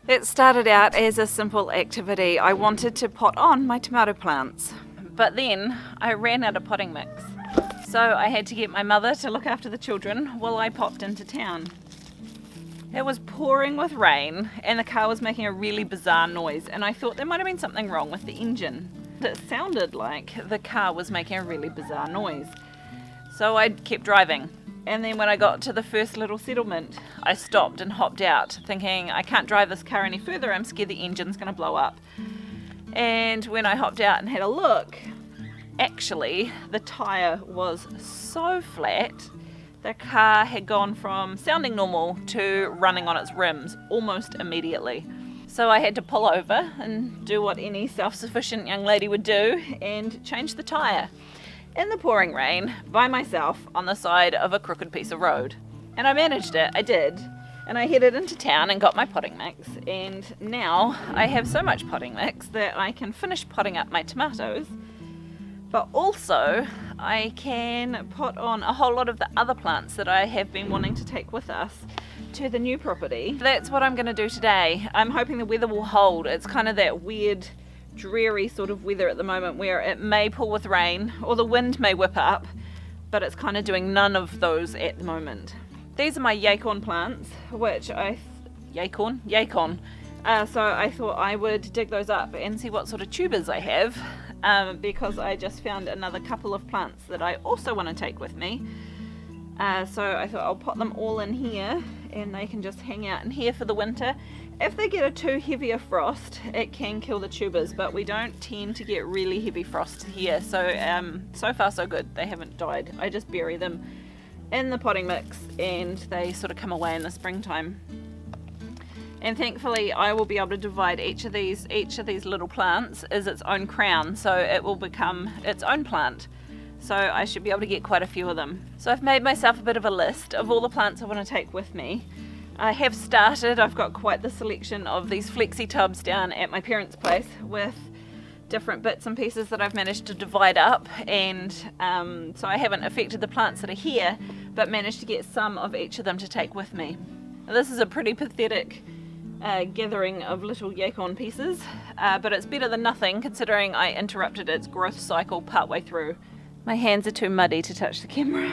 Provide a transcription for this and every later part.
It started out as a simple activity. I wanted to pot on my tomato plants, but then I ran out of potting mix. So I had to get my mother to look after the children while I popped into town. It was pouring with rain and the car was making a really bizarre noise, and I thought there might have been something wrong with the engine. It sounded like the car was making a really bizarre noise. So I kept driving. And then when I got to the first little settlement, I stopped and hopped out, thinking I can't drive this car any further, I'm scared the engine's going to blow up. And when I hopped out and had a look, actually the tyre was so flat, the car had gone from sounding normal to running on its rims almost immediately. So I had to pull over and do what any self-sufficient young lady would do and change the tyre. In the pouring rain, by myself, on the side of a crooked piece of road. And I managed it, I did. And I headed into town and got my potting mix. And now I have so much potting mix that I can finish potting up my tomatoes. But also, I can pot on a whole lot of the other plants that I have been wanting to take with us to the new property. That's what I'm going to do today. I'm hoping the weather will hold. It's kind of that weird, dreary sort of weather at the moment where it may pour with rain or the wind may whip up, but it's kind of doing none of those at the moment. These are my acorn plants, which acorn. So I thought I would dig those up and see what sort of tubers I have, because I just found another couple of plants that I also want to take with me. So I thought I'll put them all in here and they can just hang out in here for the winter. If they get a too heavy a frost, it can kill the tubers, but we don't tend to get really heavy frost here, so so far so good. They haven't died. I just bury them in the potting mix and they sort of come away in the springtime. And thankfully I will be able to divide each of these little plants as its own crown, so it will become its own plant. So I should be able to get quite a few of them. So I've made myself a bit of a list of all the plants I want to take with me. I have started. I've got quite the selection of these flexi tubs down at my parents' place with different bits and pieces that I've managed to divide up, and so I haven't affected the plants that are here, but managed to get some of each of them to take with me. Now, this is a pretty pathetic gathering of little acorn pieces, but it's better than nothing considering I interrupted its growth cycle partway through. My hands are too muddy to touch the camera.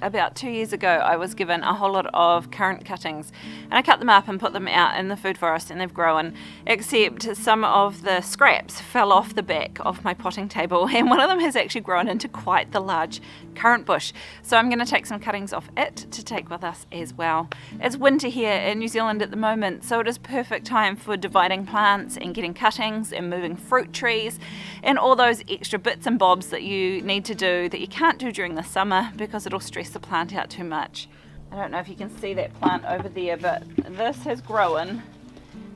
About 2 years ago I was given a whole lot of currant cuttings, and I cut them up and put them out in the food forest, and they've grown, except some of the scraps fell off the back of my potting table, and one of them has actually grown into quite the large currant bush. So I'm going to take some cuttings off it to take with us as well. It's winter here in New Zealand at the moment, so it is perfect time for dividing plants and getting cuttings and moving fruit trees and all those extra bits and bobs that you need to do that you can't do during the summer because it'll stress the plant out too much. I don't know if you can see that plant over there, but this has grown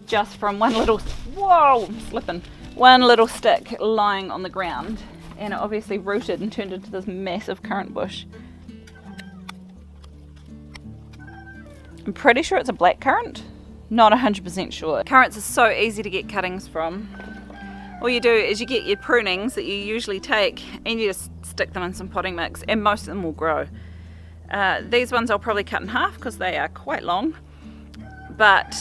just from one little stick lying on the ground, and it obviously rooted and turned into this massive currant bush. I'm pretty sure it's a black currant, not 100% sure. Currants are so easy to get cuttings from. All you do is you get your prunings that you usually take and you just stick them in some potting mix, and most of them will grow. These ones I'll probably cut in half because they are quite long, but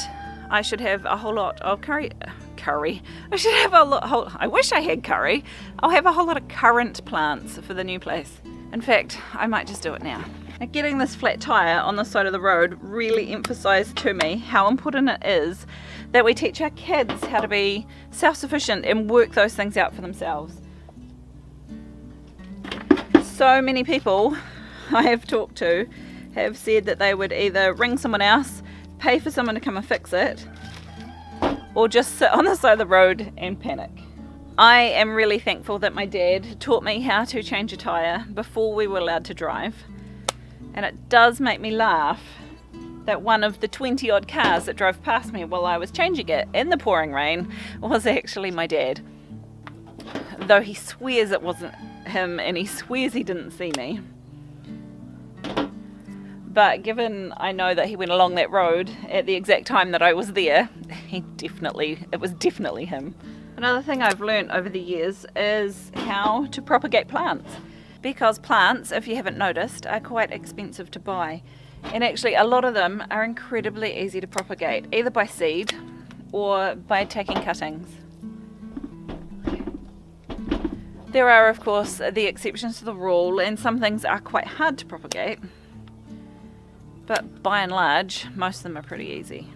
I should have a whole lot of curry. I should have I wish I had curry. I'll have a whole lot of currant plants for the new place. In fact, I might just do it now. Now, getting this flat tyre on the side of the road really emphasised to me how important it is that we teach our kids how to be self-sufficient and work those things out for themselves. So many people I have talked to have said that they would either ring someone else, pay for someone to come and fix it, or just sit on the side of the road and panic. I am really thankful that my dad taught me how to change a tyre before we were allowed to drive, and it does make me laugh that one of the 20 odd cars that drove past me while I was changing it in the pouring rain was actually my dad, though he swears it wasn't him and he swears he didn't see me. But given I know that he went along that road at the exact time that I was there, it was definitely him. Another thing I've learned over the years is how to propagate plants. Because plants, if you haven't noticed, are quite expensive to buy. And actually a lot of them are incredibly easy to propagate, either by seed, or by taking cuttings. There are, of course, the exceptions to the rule, and some things are quite hard to propagate, but by and large, most of them are pretty easy.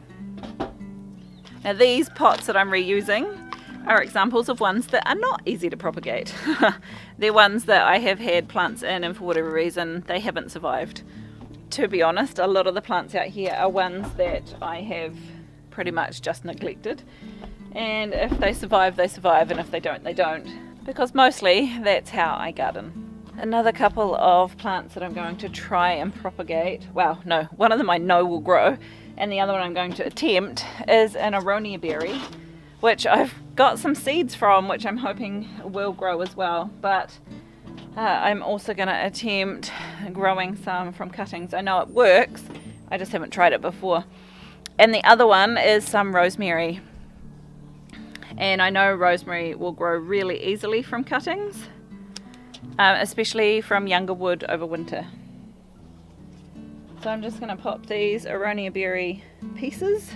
Now these pots that I'm reusing are examples of ones that are not easy to propagate. They're ones that I have had plants in and for whatever reason they haven't survived. To be honest, a lot of the plants out here are ones that I have pretty much just neglected. And if they survive, they survive, and if they don't, they don't. Because mostly that's how I garden. Another couple of plants that I'm going to try and propagate, well, no, one of them I know will grow, and the other one I'm going to attempt is an aronia berry, which I've got some seeds from, which I'm hoping will grow as well. But I'm also going to attempt growing some from cuttings. I know it works, I just haven't tried it before. And the other one is some rosemary. And I know rosemary will grow really easily from cuttings, especially from younger wood over winter. So I'm just going to pop these aronia berry pieces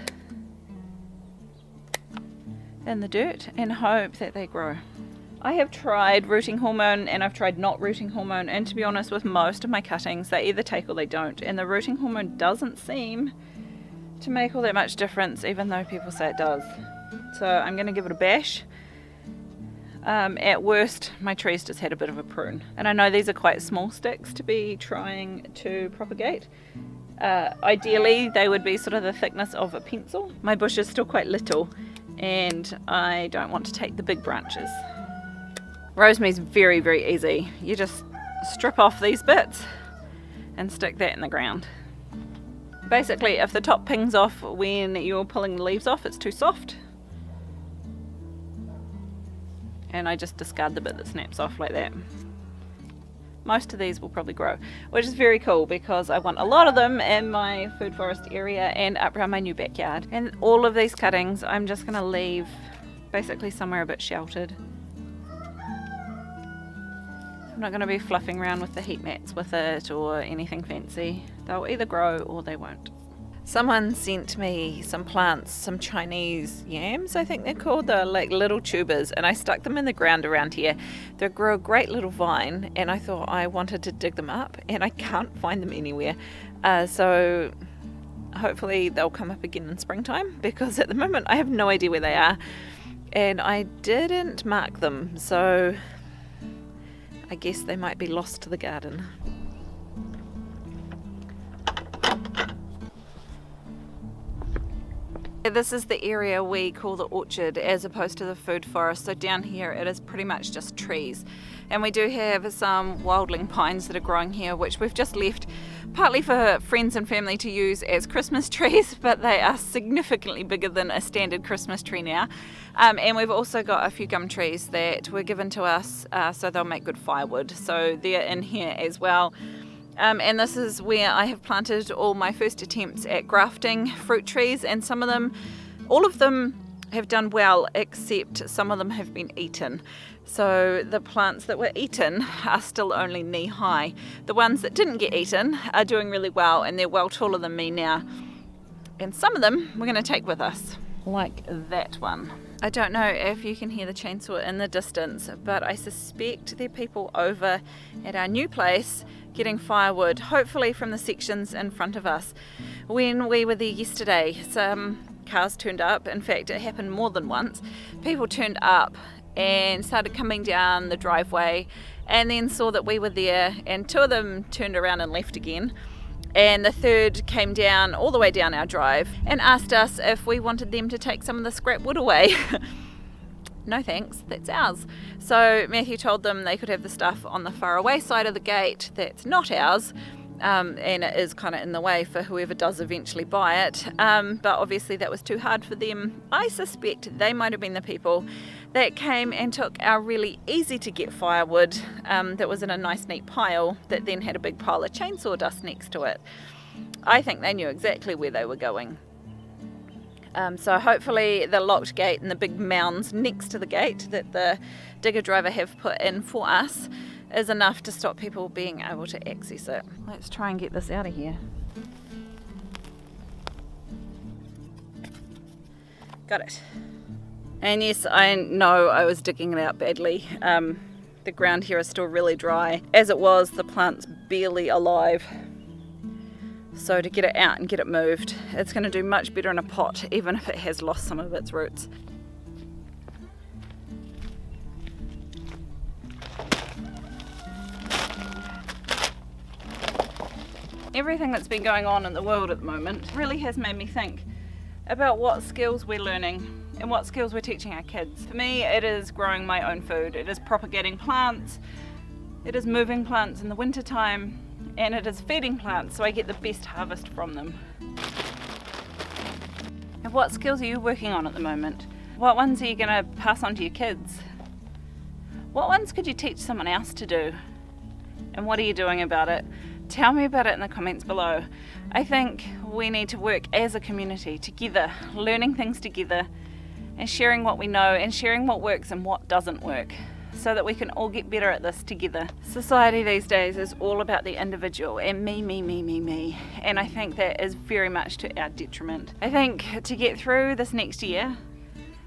in the dirt and hope that they grow. I have tried rooting hormone and I've tried not rooting hormone, and to be honest, with most of my cuttings they either take or they don't, and the rooting hormone doesn't seem to make all that much difference, even though people say it does. So I'm going to give it a bash. At worst, my tree's just had a bit of a prune. And I know these are quite small sticks to be trying to propagate. Ideally, they would be sort of the thickness of a pencil. My bush is still quite little, and I don't want to take the big branches. Rosemary's very, very easy. You just strip off these bits and stick that in the ground. Basically, if the top pings off when you're pulling the leaves off, it's too soft. And I just discard the bit that snaps off like that. Most of these will probably grow, which is very cool because I want a lot of them in my food forest area and up around my new backyard. And all of these cuttings I'm just going to leave basically somewhere a bit sheltered. I'm not going to be fluffing around with the heat mats with it or anything fancy. They'll either grow or they won't. Someone sent me some plants, some Chinese yams, I think they're called. They're like little tubers, and I stuck them in the ground around here. They grow a great little vine, and I thought I wanted to dig them up, and I can't find them anywhere. So hopefully they'll come up again in springtime, because at the moment I have no idea where they are, and I didn't mark them, so I guess they might be lost to the garden. This is the area we call the orchard as opposed to the food forest. So down here it is pretty much just trees. And we do have some wildling pines that are growing here, which we've just left partly for friends and family to use as Christmas trees, but they are significantly bigger than a standard Christmas tree now. And we've also got a few gum trees that were given to us, so they'll make good firewood. So they're in here as well. And this is where I have planted all my first attempts at grafting fruit trees, and some of them, all of them have done well, except some of them have been eaten. So the plants that were eaten are still only knee high. The ones that didn't get eaten are doing really well, and they're well taller than me now. And some of them we're going to take with us, like that one. I don't know if you can hear the chainsaw in the distance, but I suspect there are people over at our new place getting firewood, hopefully from the sections in front of us. When we were there yesterday, some cars turned up. In fact, it happened more than once. People turned up and started coming down the driveway, and then saw that we were there, and two of them turned around and left again. And the third came down all the way down our drive and asked us if we wanted them to take some of the scrap wood away. No thanks, that's ours. So Matthew told them they could have the stuff on the far away side of the gate that's not ours, and it is kind of in the way for whoever does eventually buy it, but obviously that was too hard for them. I suspect they might have been the people that came and took our really easy to get firewood that was in a nice neat pile that then had a big pile of chainsaw dust next to it. I think they knew exactly where they were going. So hopefully the locked gate and the big mounds next to the gate that the digger driver have put in for us is enough to stop people being able to access it. Let's try and get this out of here. Got it. And yes, I know I was digging it out badly. The ground here is still really dry. As it was, the plant's barely alive. So to get it out and get it moved, it's going to do much better in a pot, even if it has lost some of its roots. Everything that's been going on in the world at the moment really has made me think about what skills we're learning and what skills we're teaching our kids. For me, it is growing my own food, it is propagating plants, it is moving plants in the winter time, and it is feeding plants so I get the best harvest from them. And what skills are you working on at the moment? What ones are you going to pass on to your kids? What ones could you teach someone else to do? And what are you doing about it? Tell me about it in the comments below. I think we need to work as a community together, learning things together and sharing what we know and sharing what works and what doesn't work, so that we can all get better at this together. Society these days is all about the individual and me, and I think that is very much to our detriment. I think to get through this next year,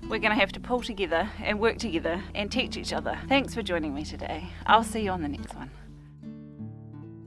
we're going to have to pull together and work together and teach each other. Thanks for joining me today. I'll see you on the next one.